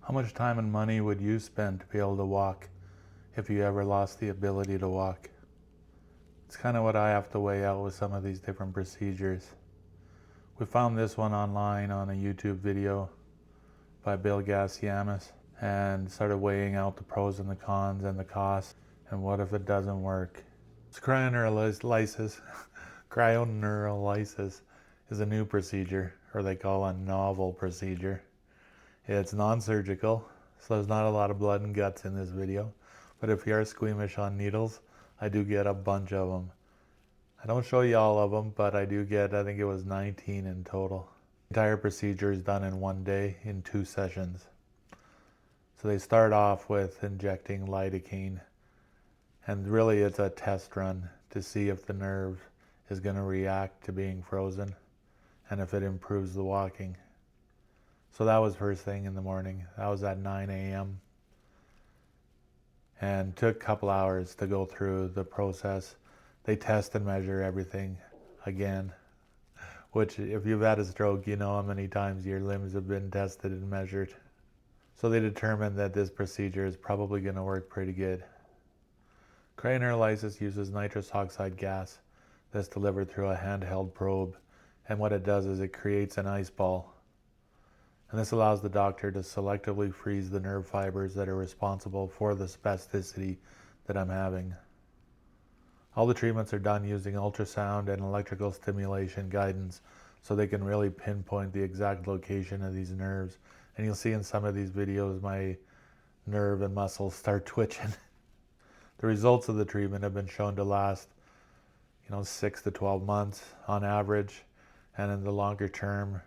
How much time and money would you spend to be able to walk if you ever lost the ability to walk? It's kind of what I have to weigh out with some of these different procedures. We found this one online on a YouTube video by Bill Gassiamis and started weighing out the pros and the cons and the costs and what if it doesn't work. CRYONEUROLYSIS is a new procedure, or they call a novel procedure. It's non-surgical, so there's not a lot of blood and guts in this video, but if you are squeamish on needles, I do get a bunch of them. I don't show you all of them, but I do get, I think it was 19 in total. The entire procedure is done in one day in 2 sessions. So they start off with injecting lidocaine, and really it's a test run to see if the nerve is going to react to being frozen and if it improves the walking. So that was first thing in the morning. That was at 9 a.m. and took a couple hours to go through the process. They test and measure everything again, which if you've had a stroke, you know how many times your limbs have been tested and measured. So they determined that this procedure is probably going to work pretty good. Cryoneuralysis uses nitrous oxide gas that's delivered through a handheld probe, and what it does is it creates an ice ball. And this allows the doctor to selectively freeze the nerve fibers that are responsible for the spasticity that I'm having. All the treatments are done using ultrasound and electrical stimulation guidance, so they can really pinpoint the exact location of these nerves. And you'll see in some of these videos my nerve and muscles start twitching. The results of the treatment have been shown to last 6 to 12 months on average, and in the longer term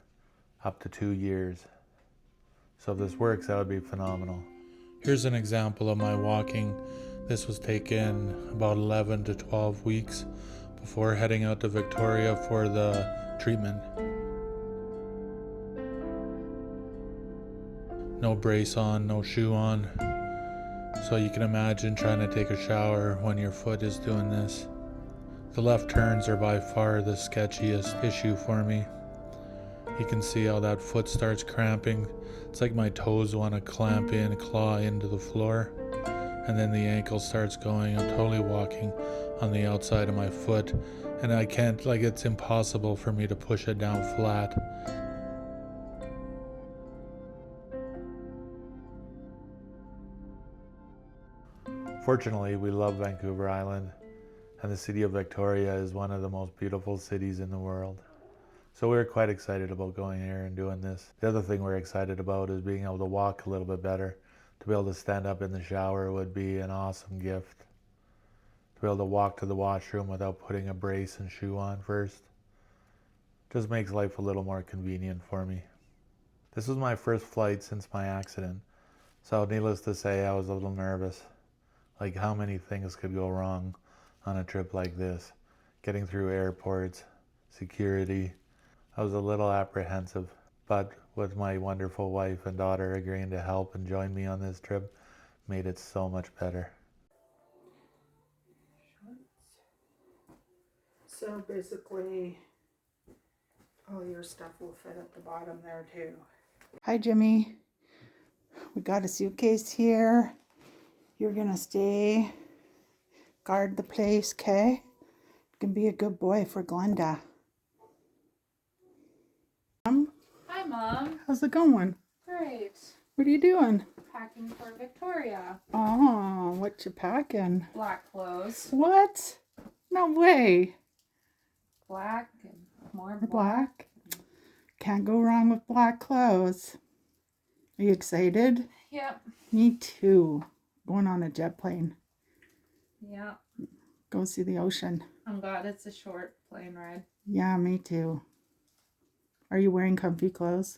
up to 2 years. So if this works, that would be phenomenal. Here's an example of my walking. This was taken about 11 to 12 weeks before heading out to Victoria for the treatment. No brace on, no shoe on. So you can imagine trying to take a shower when your foot is doing this. The left turns are by far the sketchiest issue for me. You can see how that foot starts cramping. It's like my toes want to clamp in, claw into the floor. And then the ankle starts going. I'm totally walking on the outside of my foot. And I can't, it's impossible for me to push it down flat. Fortunately, we love Vancouver Island, and the city of Victoria is one of the most beautiful cities in the world. So we're quite excited about going here and doing this. The other thing we're excited about is being able to walk a little bit better. To be able to stand up in the shower would be an awesome gift. To be able to walk to the washroom without putting a brace and shoe on first. Just makes life a little more convenient for me. This was my first flight since my accident, so needless to say I was a little nervous. Like, how many things could go wrong on a trip like this? Getting through airports, security. I was a little apprehensive, but with my wonderful wife and daughter agreeing to help and join me on this trip made it so much better. So basically, all your stuff will fit at the bottom there too. Hi, Jimmy. We got a suitcase here. You're gonna stay, guard the place, okay? You can be a good boy for Glenda. Hi, Mom. How's it going? Great. What are you doing? Packing for Victoria. Oh, what you packing? Black clothes. What? No way. Black and more Black? Can't go wrong with black clothes. Are you excited? Yep. Me too. Going on a jet plane. Yep. Go see the ocean. I'm glad it's a short plane ride. Yeah, me too. Are you wearing comfy clothes?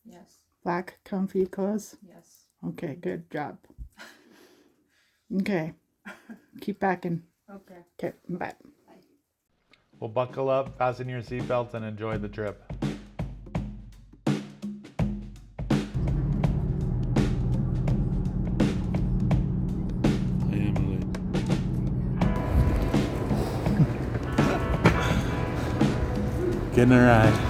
Yes. Black comfy clothes? Yes. Okay, good job. Okay. Keep packing. Okay. Okay, bye. Well, buckle up, fasten your seatbelts, and enjoy the trip. Getting a ride.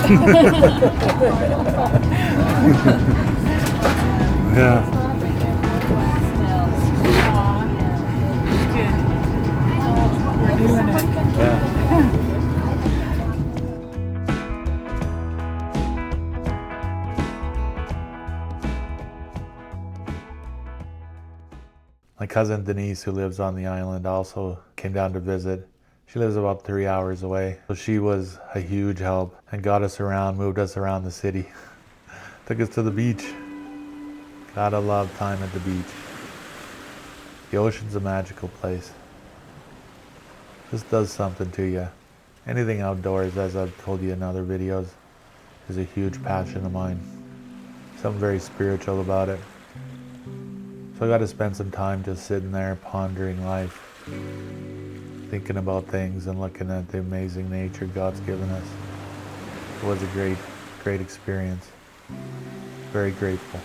Yeah. We're doing it. Yeah. My cousin Denise, who lives on the island, also came down to visit. She lives about 3 hours away. So she was a huge help and got us around, moved us around the city. Took us to the beach. Gotta love time at the beach. The ocean's a magical place. This does something to you. Anything outdoors, as I've told you in other videos, is a huge passion of mine. Something very spiritual about it. So I got to spend some time just sitting there pondering life, thinking about things and looking at the amazing nature God's given us. It was a great experience. Very grateful.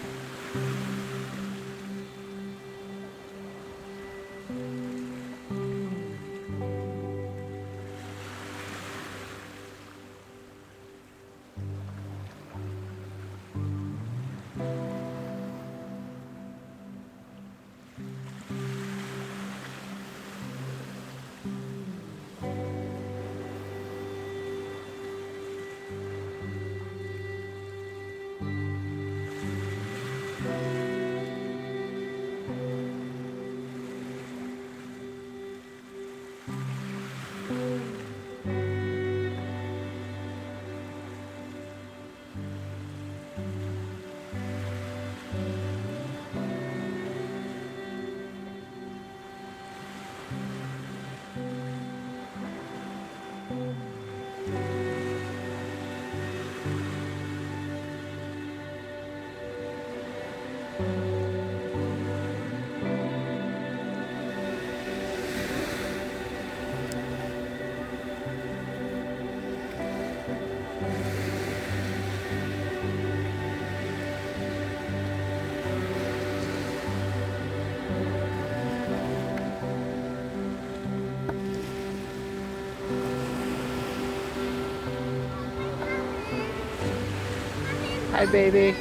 Hi, baby.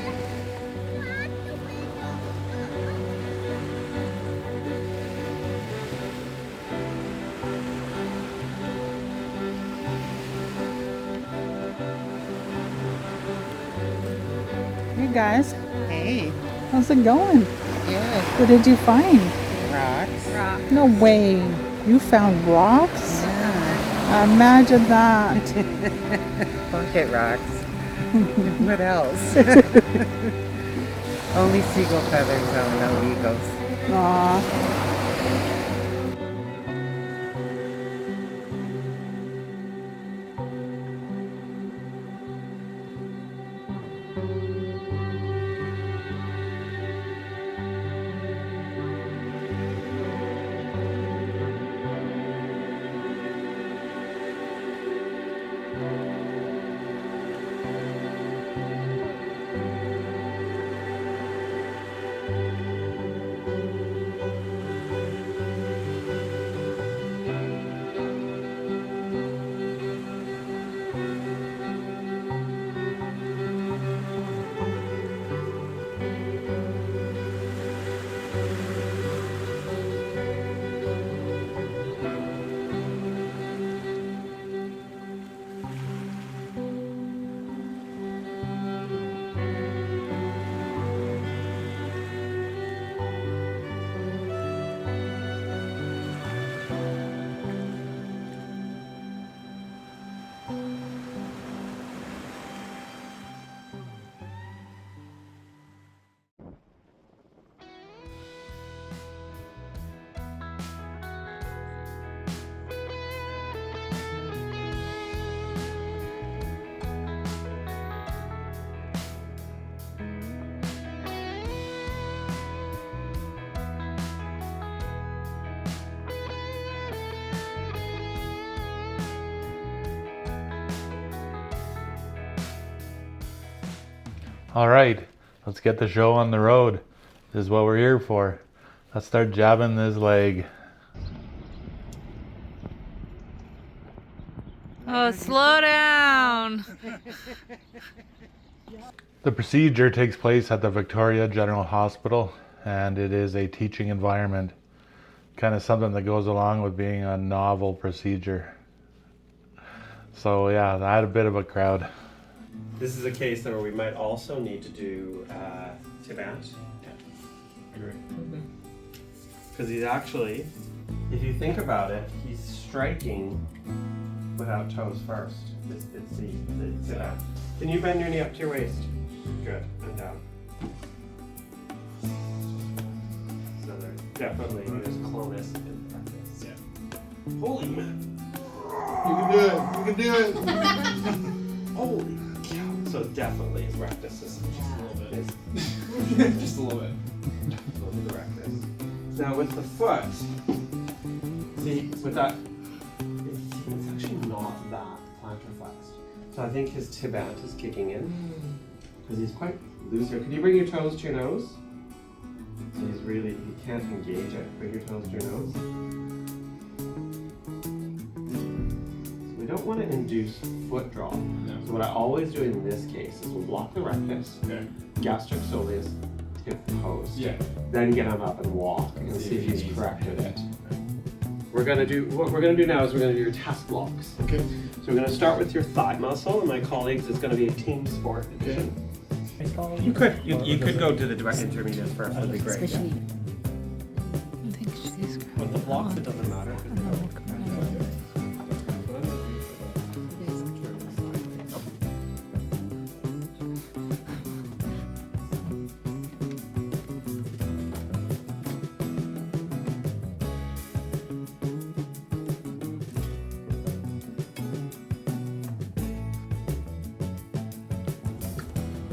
Hey, guys. Hey, How's it going? good. What did you find? Rocks. No way. You found rocks? Yeah. Imagine that. Pocket rocks. What else? Only seagull feathers, though, no eagles. Aw. All right, let's get the show on the road. This is what we're here for. Let's start jabbing this leg. Oh, slow down. The procedure takes place at the Victoria General Hospital, and it is a teaching environment. Kind of something that goes along with being a novel procedure. So yeah, I had a bit of a crowd. This is a case where we might also need to do Tibant. Because he's actually, if you think about it, he's striking without toes first. It's the Tibant. Can you bend your knee up to your waist? Good, and down. So there's definitely, there's clonus in practice. Yeah. Holy man! You can do it! You can do it! Holy cow! So definitely practice this. Just a little bit. Just a little bit. We'll do the practice. Now with the foot, see, with that, it's actually not that plantar flexed. So I think his tibant is kicking in, because he's quite loose here. Can you bring your toes to your nose? So he's really, you can't engage it. Bring your toes to your nose. So we don't want to induce foot drop. No. So what I always do in this case is we'll block the rectus, gastric soleus, tip post. Yeah. Then get him up and walk and see if he's corrected it. What we're gonna do now is we're gonna do your test blocks. Okay. So we're gonna start with your thigh muscle, and my colleagues, it's gonna be a team sport edition. You could go to the direct intermediates first. That'd be great. Yeah. With the blocks, it doesn't matter.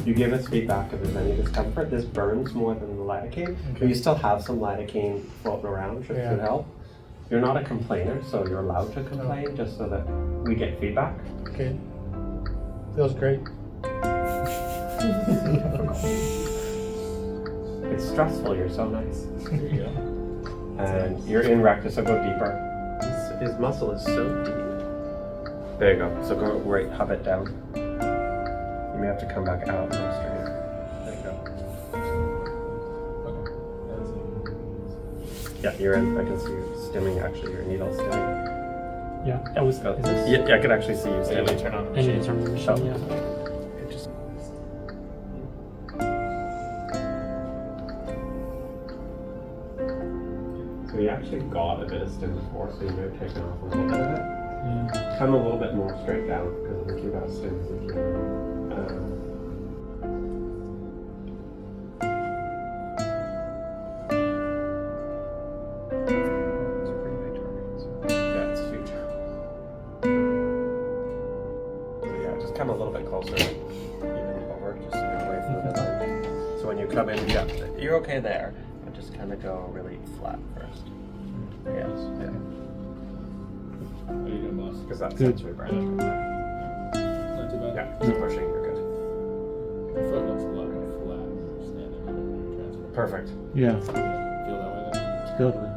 You give us feedback if there's any discomfort. This burns more than the lidocaine, but you still have some lidocaine floating around, should help. You're not a complainer, so you're allowed to complain just so that we get feedback. Okay. Feels great. It's stressful, you're so nice. There you go. And you're in rectus, so go deeper. His muscle is so deep. There you go. So go right, hub it down. You may have to come back out and go straight. There you go. Yeah, you're in. I can see you stimming, actually. Your needle's stimming. Yeah, that was. Yeah, I can actually see you stimming. Turn on the machine. Turn on the machine, yeah. So you actually got a bit of stim before, so you may have taken off a little bit of it. Yeah. Come a little bit more straight down, because I think you got stim as you can. That's huge. So yeah, just come a little bit closer, even over, just so you're away from the midline. So when you come in, yeah, you're okay there, but just kind of go really flat first. Yes, yeah. Are you doing, boss? Because that's sensory branch right there. Not too bad. Yeah, keep pushing, you're good. Foot looks a lot more flat standing on the transfer. Perfect. Yeah. Feel that way then? Totally.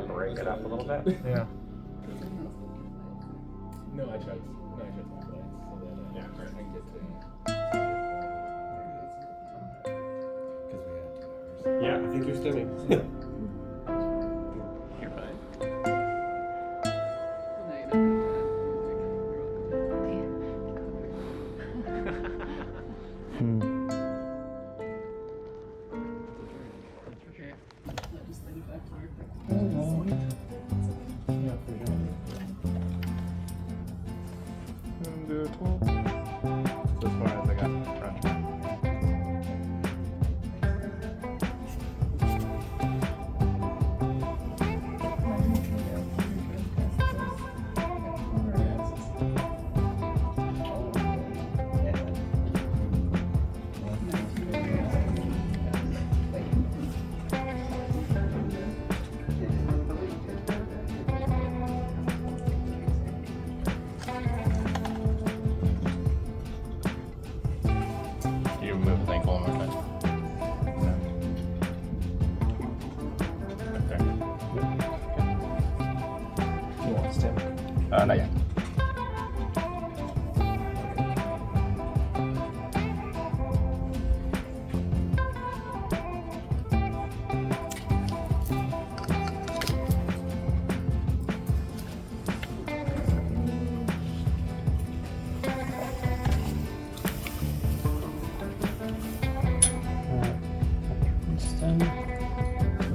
Break it up a little bit. Yeah. No, I tried my lights so that yeah, I can get to. Yeah, I think you're stimming. You're fine. As far as I got. stem? Not yet.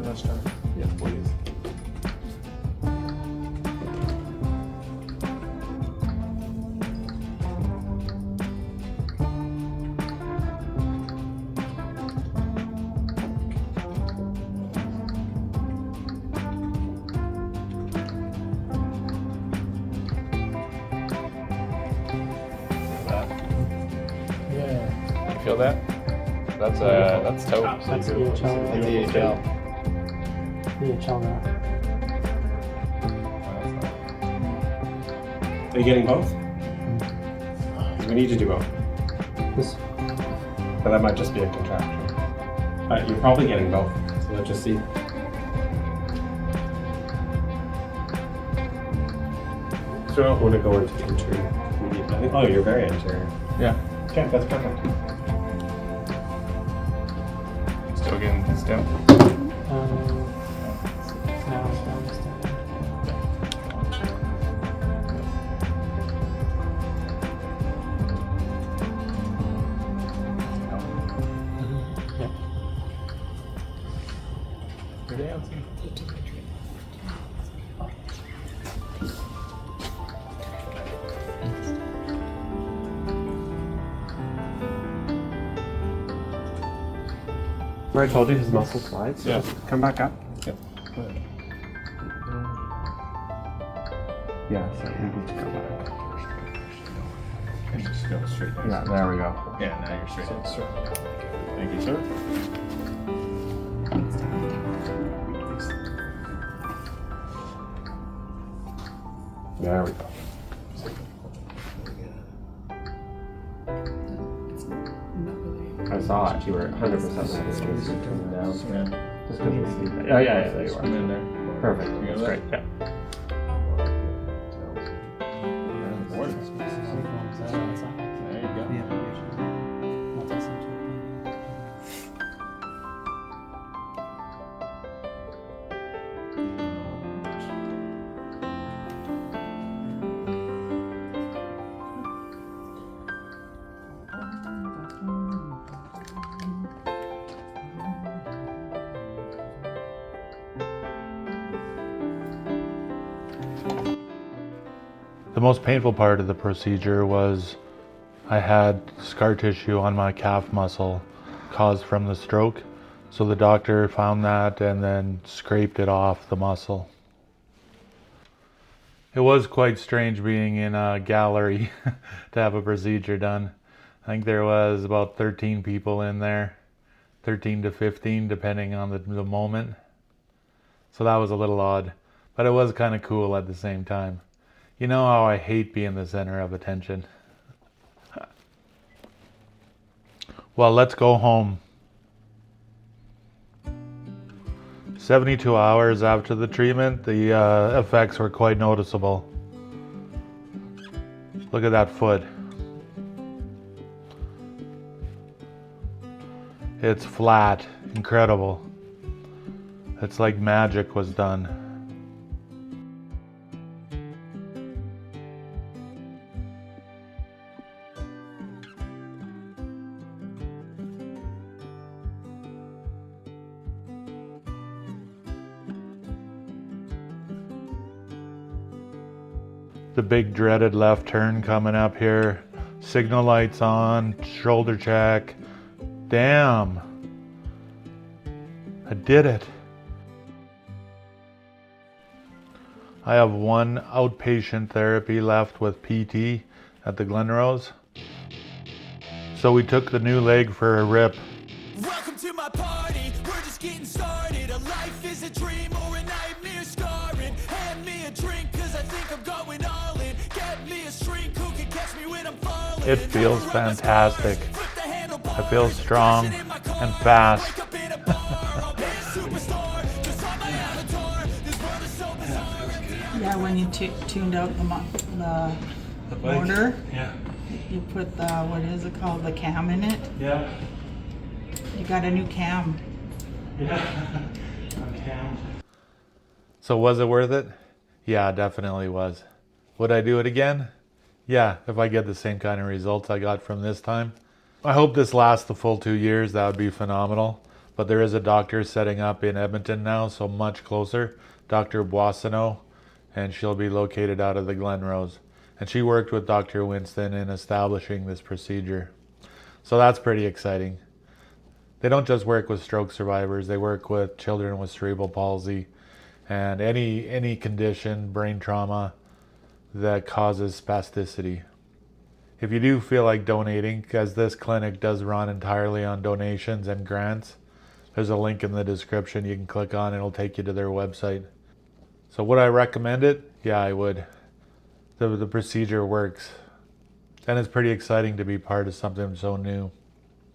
Let's try. Yes, please. Yeah. You feel that? That's toe. That's DHL. That's DHL. DHL now. Are you getting both? We need to do both. This. But that might just be a contraction. You're probably getting both. So let's just see. So I don't want to go into interior. I think, oh, you're very anterior. Yeah. Okay, that's perfect. Still getting stem. Now it's down this time. Yep. You're dancing. Where I told you his muscle slides. So Yeah. just come back up. Yep. Yeah, so we need to go back. And just go straight. Yeah, there we go. Yeah, now you're straight. Thank you, sir. There we go. I saw it. You were 100% right. It's coming down. Just because you see that. Yeah, there you Come are. in there. Perfect. You got That's that? great. Yeah. There you go. The most painful part of the procedure was I had scar tissue on my calf muscle caused from the stroke. So the doctor found that and then scraped it off the muscle. It was quite strange being in a gallery to have a procedure done. I think there was about 13 people in there, 13 to 15 depending on the moment. So that was a little odd, but it was kind of cool at the same time. You know how I hate being the center of attention. Well, let's go home. 72 hours after the treatment, the effects were quite noticeable. Look at that foot. It's flat, incredible. It's like magic was done. The big dreaded left turn coming up here. Signal lights on, shoulder check. Damn. I did it. I have one outpatient therapy left with PT at the Glenrose. So we took the new leg for a rip. Welcome to my party, we're just getting started. A life is a dream or a nightmare scarring. Hand me a drink cause I think I'm going all in. Get me a shrink who can catch me when I'm falling. It feels fantastic. I feel strong and fast. Yeah, when you tuned out the bike? motor, Yeah. you put the, what is it called, the cam in it. Yeah. You got a new cam. Yeah. I'm cammed. So was it worth it? Yeah, it definitely was. Would I do it again? Yeah, if I get the same kind of results I got from this time. I hope this lasts the full 2 years. That would be phenomenal. But there is a doctor setting up in Edmonton now, so much closer. Dr. Boissonneau, and she'll be located out of the Glen Rose. And she worked with Dr. Winston in establishing this procedure. So that's pretty exciting. They don't just work with stroke survivors, they work with children with cerebral palsy and any condition, brain trauma, that causes spasticity. If you do feel like donating, because this clinic does run entirely on donations and grants, there's a link in the description you can click on, it'll take you to their website. So would I recommend it? Yeah, I would. The procedure works. And it's pretty exciting to be part of something so new.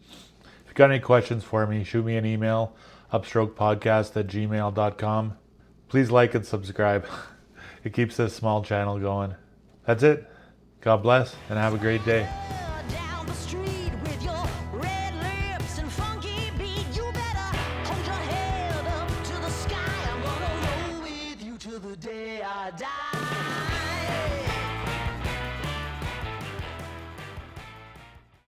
If you got any questions for me, shoot me an email, upstrokepodcast@gmail.com. Please like and subscribe. It keeps this small channel going. That's it. God bless and have a great day. Down the street with your red lips and funky beat, you better hold your head up to the sky. I'm gonna roll with you till the day I die.